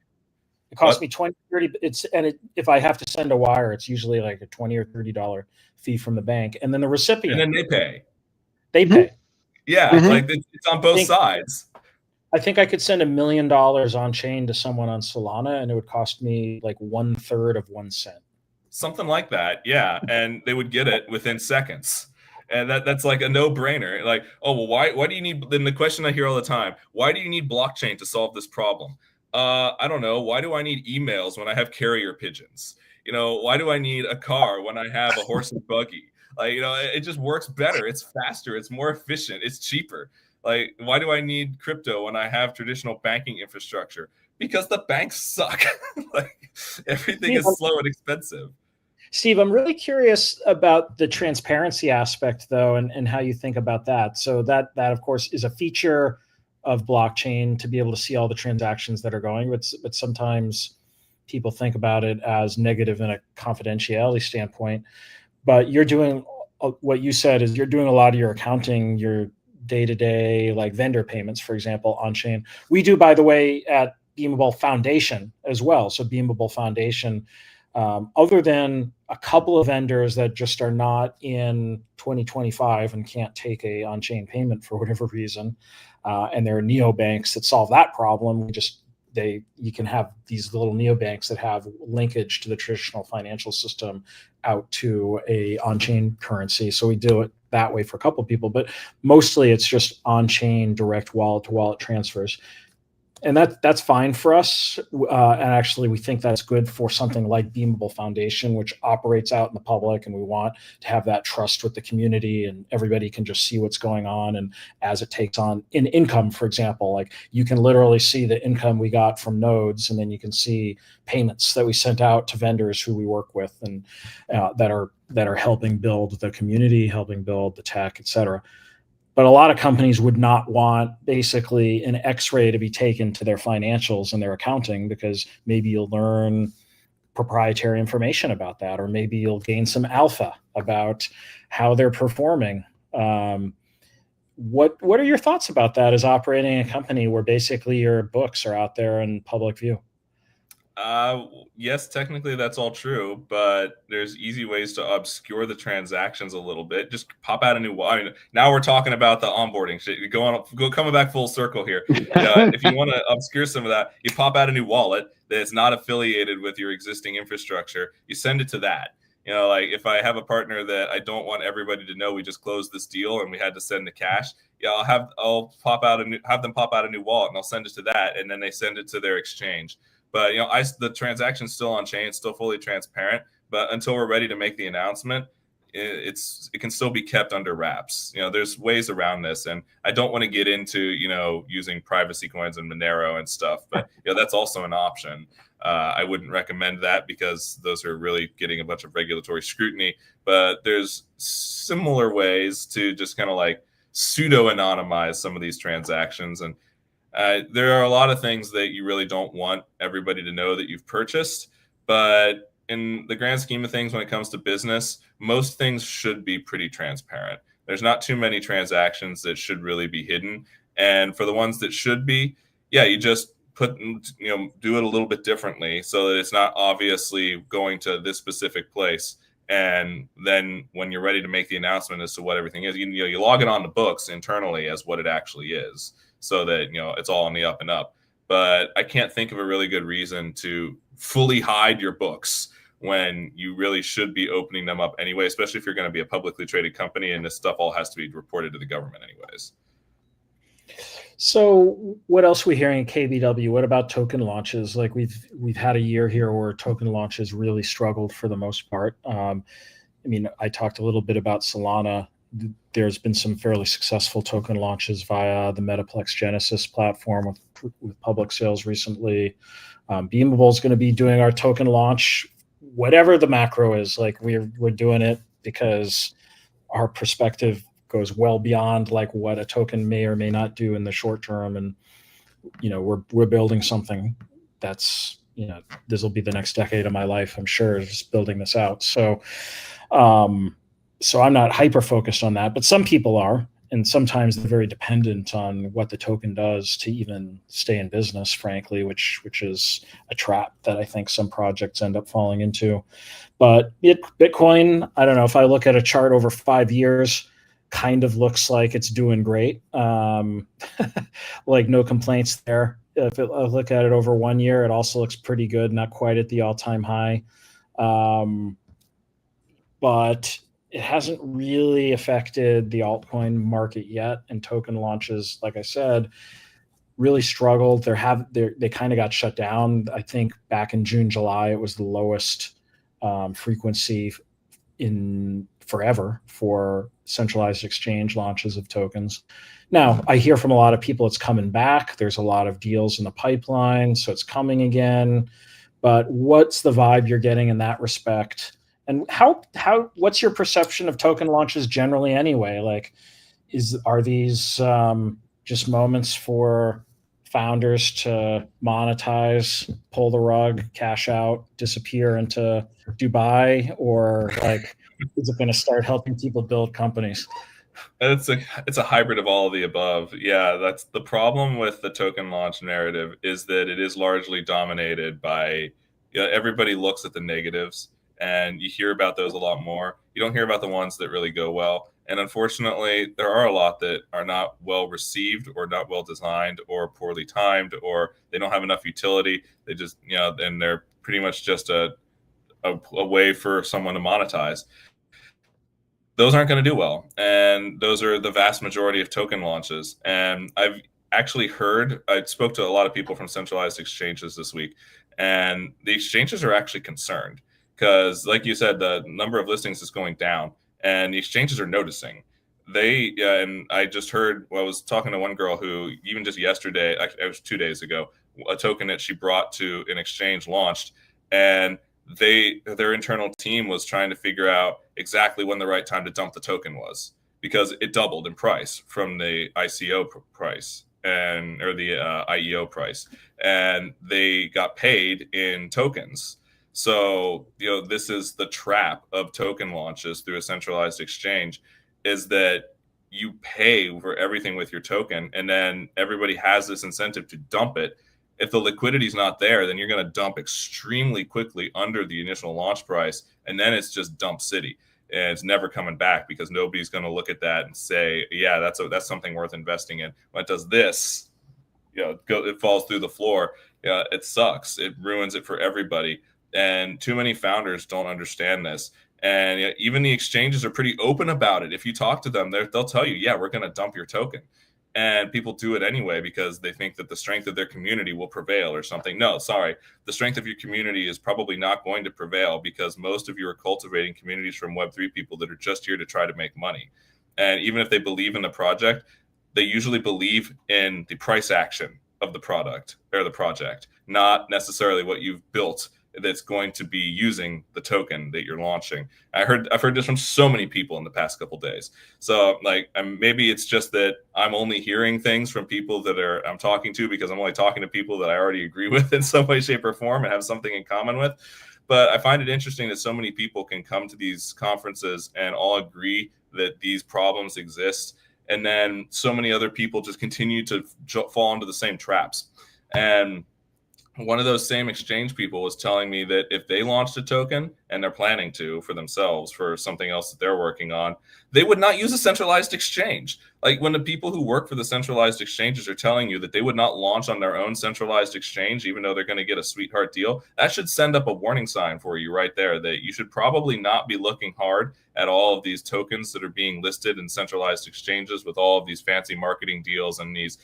It costs me 20, 30. If I have to send a wire, it's usually like a $20 or $30 fee from the bank, and then the recipient. And then they pay. Mm-hmm. Yeah, like it's on both sides. I think I could send $1 million on chain to someone on Solana, and it would cost me like 1/3 of 1 cent. Something like that, yeah. And they would get it within seconds. And that's like a no-brainer. Like, oh, well, why do you need, then the question I hear all the time, why do you need blockchain to solve this problem? I don't know. Why do I need emails when I have carrier pigeons? Why do I need a car when I have a horse and buggy? Like, it just works better. It's faster. It's more efficient. It's cheaper. Like, why do I need crypto when I have traditional banking infrastructure? Because the banks suck. Like, everything is slow and expensive. Steve, I'm really curious about the transparency aspect, though, and how you think about that. So that of course, is a feature of blockchain to be able to see all the transactions that are going. But sometimes people think about it as negative in a confidentiality standpoint. But you're doing what you said is you're doing a lot of your accounting, your day-to-day, like vendor payments, for example, on chain. We do, by the way, at Beamable Foundation as well. So Beamable Foundation other than a couple of vendors that just are not in 2025 and can't take a on-chain payment for whatever reason, and there are neobanks that solve that problem. You can have these little neobanks that have linkage to the traditional financial system out to a on-chain currency. So we do it that way for a couple of people, but mostly it's just on-chain direct wallet-to-wallet transfers. And that's fine for us. And actually, we think that's good for something like Beamable Foundation, which operates out in the public, and we want to have that trust with the community, and everybody can just see what's going on. And as it takes on in income, for example, like you can literally see the income we got from nodes, and then you can see payments that we sent out to vendors who we work with, and that are helping build the community, helping build the tech, et cetera. But a lot of companies would not want basically an X-ray to be taken to their financials and their accounting, because maybe you'll learn proprietary information about that, or maybe you'll gain some alpha about how they're performing. What are your thoughts about that as operating a company where basically your books are out there in public view? Yes, technically that's all true, but there's easy ways to obscure the transactions a little bit. Just pop out a new wallet. I mean, now we're talking about the onboarding shit. Coming back full circle here. If you want to obscure some of that, you pop out a new wallet that's not affiliated with your existing infrastructure. You send it to that. Like if I have a partner that I don't want everybody to know we just closed this deal and we had to send the cash, have them pop out a new wallet, and I'll send it to that, and then they send it to their exchange. But the transaction's still on chain, it's still fully transparent. But until we're ready to make the announcement, it can still be kept under wraps. There's ways around this, and I don't want to get into using privacy coins and Monero and stuff. But that's also an option. I wouldn't recommend that because those are really getting a bunch of regulatory scrutiny. But there's similar ways to just kind of like pseudo anonymize some of these transactions. And there are a lot of things that you really don't want everybody to know that you've purchased, but in the grand scheme of things, when it comes to business, most things should be pretty transparent. There's not too many transactions that should really be hidden. And for the ones that should be, you just do it a little bit differently so that it's not obviously going to this specific place. And then when you're ready to make the announcement as to what everything is, you log it on the books internally as what it actually is, so that it's all on the up and up. But I can't think of a really good reason to fully hide your books when you really should be opening them up anyway, especially if you're going to be a publicly traded company and this stuff all has to be reported to the government anyways. So what else are we hearing in KBW? What about token launches? Like we've had a year here where token launches really struggled for the most part. I talked a little bit about Solana. There's been some fairly successful token launches via the Metaplex Genesis platform with public sales recently. Beamable is going to be doing our token launch, whatever the macro is. Like we're doing it because our perspective goes well beyond like what a token may or may not do in the short term, and we're building something that's this will be the next decade of my life, I'm sure, just building this out. So I'm not hyper focused on that, but some people are, and sometimes they're very dependent on what the token does to even stay in business, frankly, which is a trap that I think some projects end up falling into. But Bitcoin, I don't know, if I look at a chart over 5 years, kind of looks like it's doing great. Like no complaints there. If I look at it over 1 year, it also looks pretty good, not quite at the all-time high. But it hasn't really affected the altcoin market yet, and token launches, like I said, really struggled. They kind of got shut down. I think back in June, July, it was the lowest frequency in forever for centralized exchange launches of tokens. Now, I hear from a lot of people it's coming back. There's a lot of deals in the pipeline, so it's coming again. But what's the vibe you're getting in that respect? And what's your perception of token launches generally anyway? Like, are these just moments for founders to monetize, pull the rug, cash out, disappear into Dubai, or like is it going to start helping people build companies? It's a hybrid of all of the above. Yeah, that's the problem with the token launch narrative, is that it is largely dominated by everybody looks at the negatives, and you hear about those a lot more. You don't hear about the ones that really go well. And unfortunately, there are a lot that are not well received or not well designed or poorly timed, or they don't have enough utility. They just, and they're pretty much just a way for someone to monetize. Those aren't going to do well. And those are the vast majority of token launches. And I've actually I spoke to a lot of people from centralized exchanges this week, and the exchanges are actually concerned because, like you said, the number of listings is going down, and the exchanges are noticing. And I just heard, I was talking to one girl who, even just yesterday, actually, it was 2 days ago, a token that she brought to an exchange launched, and their internal team was trying to figure out exactly when the right time to dump the token was, because it doubled in price from the ICO price or the IEO price, and they got paid in tokens. So, this is the trap of token launches through a centralized exchange, is that you pay for everything with your token, and then everybody has this incentive to dump it. If the liquidity is not there, then you're going to dump extremely quickly under the initial launch price, and then it's just dump city, and it's never coming back because nobody's going to look at that and say, yeah, that's something worth investing in. When it does this, it falls through the floor. It sucks. It ruins it for everybody. And too many founders don't understand this. And even the exchanges are pretty open about it. If you talk to them, they'll tell you, yeah, we're going to dump your token. And people do it anyway because they think that the strength of their community will prevail or something. No, sorry. The strength of your community is probably not going to prevail because most of you are cultivating communities from Web3 people that are just here to try to make money. And even if they believe in the project, they usually believe in the price action of the product or the project, not necessarily what you've built that's going to be using the token that you're launching. I've heard this from so many people in the past couple of days. So maybe it's just that I'm only hearing things from people that I'm talking to because I'm only talking to people that I already agree with in some way, shape, or form and have something in common with. But I find it interesting that so many people can come to these conferences and all agree that these problems exist. And then so many other people just continue to fall into the same traps. And one of those same exchange people was telling me that if they launched a token, and they're planning to for themselves for something else that they're working on, they would not use a centralized exchange. Like when the people who work for the centralized exchanges are telling you that they would not launch on their own centralized exchange, even though they're going to get a sweetheart deal, that should send up a warning sign for you right there that you should probably not be looking hard at all of these tokens that are being listed in centralized exchanges with all of these fancy marketing deals and these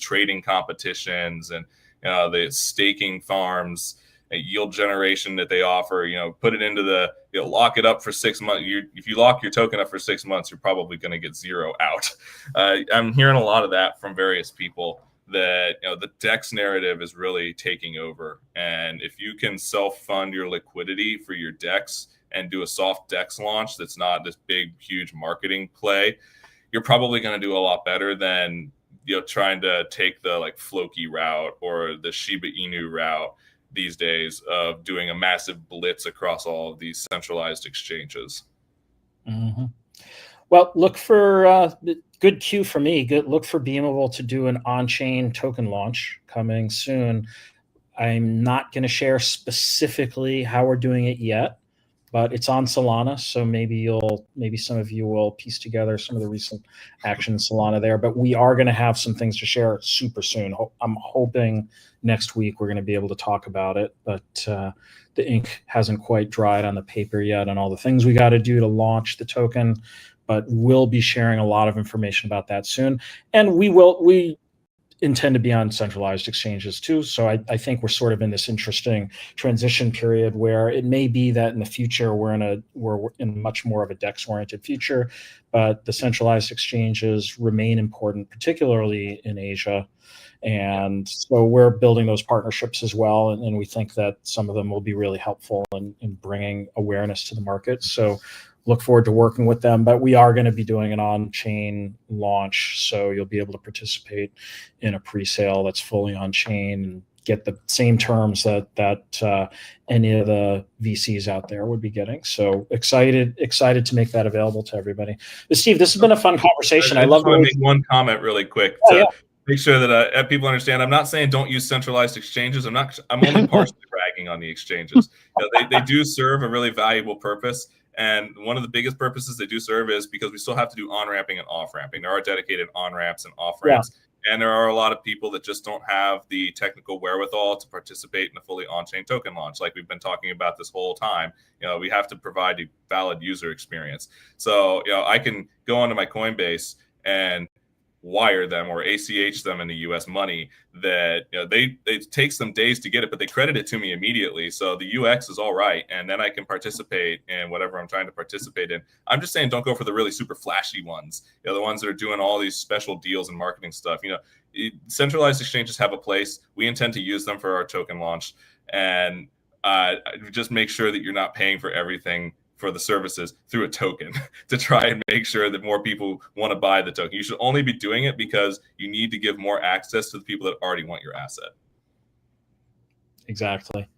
trading competitions and the staking farms, yield generation that they offer. Put it into lock it up for 6 months. If you lock your token up for 6 months, you're probably going to get zero out. I'm hearing a lot of that from various people that the DEX narrative is really taking over. And if you can self-fund your liquidity for your DEX and do a soft DEX launch that's not this big, huge marketing play, you're probably going to do a lot better than trying to take the Floki route or the Shiba Inu route these days of doing a massive blitz across all of these centralized exchanges. Mm-hmm. Well, look for good cue for me. Look for Beamable to do an on-chain token launch coming soon. I'm not going to share specifically how we're doing it yet, but it's on Solana, so maybe some of you will piece together some of the recent action in Solana there. But we are going to have some things to share super soon. I'm hoping next week we're going to be able to talk about it, but the ink hasn't quite dried on the paper yet on all the things we got to do to launch the token. But we'll be sharing a lot of information about that soon, and we intend to be on centralized exchanges too. So I think we're sort of in this interesting transition period where it may be that in the future we're in much more of a DEX-oriented future, but the centralized exchanges remain important, particularly in Asia. And so we're building those partnerships as well, and we think that some of them will be really helpful in bringing awareness to the market. So look forward to working with them, but we are going to be doing an on-chain launch, so you'll be able to participate in a pre-sale that's fully on-chain and get the same terms that any of the VCs out there would be getting. So excited to make that available to everybody. But Steve, this has been a fun conversation. I love to make one comment really quick make sure that people understand. I'm not saying don't use centralized exchanges. I'm only partially ragging on the exchanges. They do serve a really valuable purpose. And one of the biggest purposes they do serve is because we still have to do on-ramping and off-ramping. There are dedicated on-ramps and off-ramps. Yeah. And there are a lot of people that just don't have the technical wherewithal to participate in a fully on-chain token launch, like we've been talking about this whole time. We have to provide a valid user experience. So, I can go onto my Coinbase and wire them or ACH them in the US money that it takes them days to get it, but they credit it to me immediately. So the UX is all right. And then I can participate in whatever I'm trying to participate in. I'm just saying, don't go for the really super flashy ones, the ones that are doing all these special deals and marketing stuff. Centralized exchanges have a place. We intend to use them for our token launch, and just make sure that you're not paying for everything for the services through a token to try and make sure that more people want to buy the token. You should only be doing it because you need to give more access to the people that already want your asset. Exactly.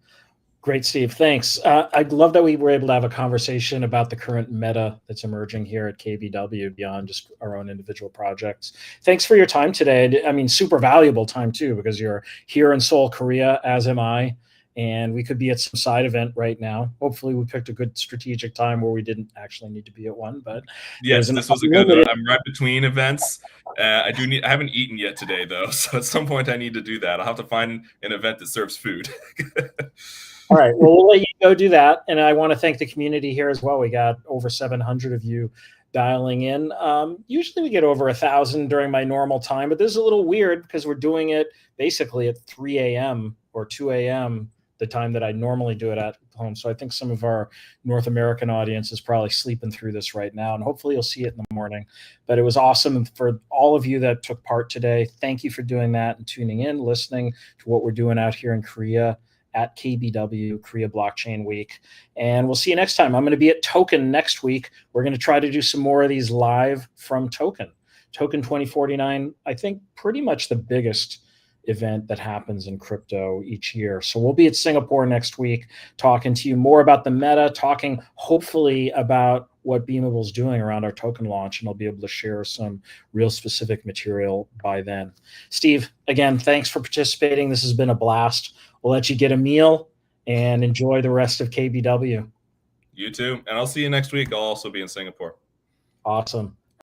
Great, Steve. Thanks. I love that we were able to have a conversation about the current meta that's emerging here at KBW beyond just our own individual projects. Thanks for your time today. I mean, super valuable time too, because you're here in Seoul, Korea, as am I. And we could be at some side event right now. Hopefully we picked a good strategic time where we didn't actually need to be at one, but yes, this was a good one. I'm right between events. I haven't eaten yet today though. So at some point I need to do that. I'll have to find an event that serves food. All right. Well, we'll let you go do that. And I want to thank the community here as well. We got over 700 of you dialing in. Usually we get over 1,000 during my normal time, but this is a little weird because we're doing it basically at 3 a.m. or 2 a.m. the time that I normally do it at home. So I think some of our North American audience is probably sleeping through this right now, and hopefully you'll see it in the morning. But it was awesome for all of you that took part today. Thank you for doing that and tuning in, listening to what we're doing out here in Korea at KBW, Korea Blockchain Week. And we'll see you next time. I'm going to be at Token next week. We're going to try to do some more of these live from Token. Token 2049, I think pretty much the biggest event that happens in crypto each year. So we'll be at Singapore next week talking to you more about the meta, talking hopefully about what Beamable's doing around our token launch, and I'll be able to share some real specific material by then. Steve, again, thanks for participating. This has been a blast. We'll let you get a meal and enjoy the rest of KBW. You too. And I'll see you next week. I'll also be in Singapore. Awesome.